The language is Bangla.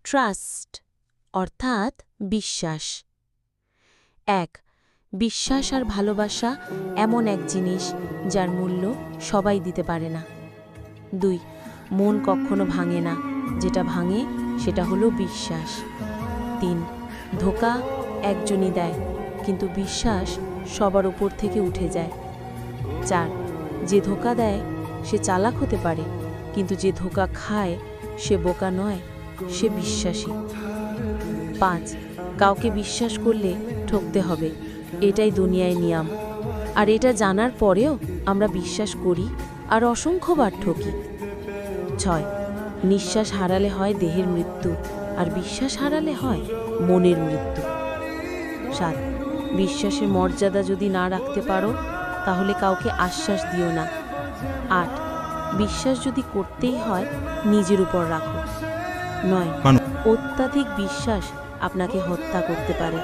ট্রাস্ট অর্থাৎ বিশ্বাস। 1. বিশ্বাস আর ভালোবাসা এমন এক জিনিস যার মূল্য সবাই দিতে পারে না। 2. মন কখনো ভাঙে না, যেটা ভাঙে সেটা হলো বিশ্বাস। 3. ধোঁকা একজনই দেয়, কিন্তু বিশ্বাস সবার উপর থেকে উঠে যায়। 4. যে ধোঁকা দেয় সে চালাক হতে পারে, কিন্তু যে ধোঁকা খায় সে বোকা নয়, সে বিশ্বাসী। 5. কাউকে বিশ্বাস করলে ঠকতে হবে, এটাই দুনিয়ায় নিয়ম। আর এটা জানার পরেও আমরা বিশ্বাস করি আর অসংখ্যবার ঠকি। 6. নিঃশ্বাস হারালে হয় দেহের মৃত্যু, আর বিশ্বাস হারালে হয় মনের মৃত্যু। 7. বিশ্বাসের মর্যাদা যদি না রাখতে পারো তাহলে কাউকে আশ্বাস দিও না। 8. বিশ্বাস যদি করতেই হয় নিজের উপর রাখো। 9. অত্যাধিক বিশ্বাস আপনাকে হত্যা করতে পারে।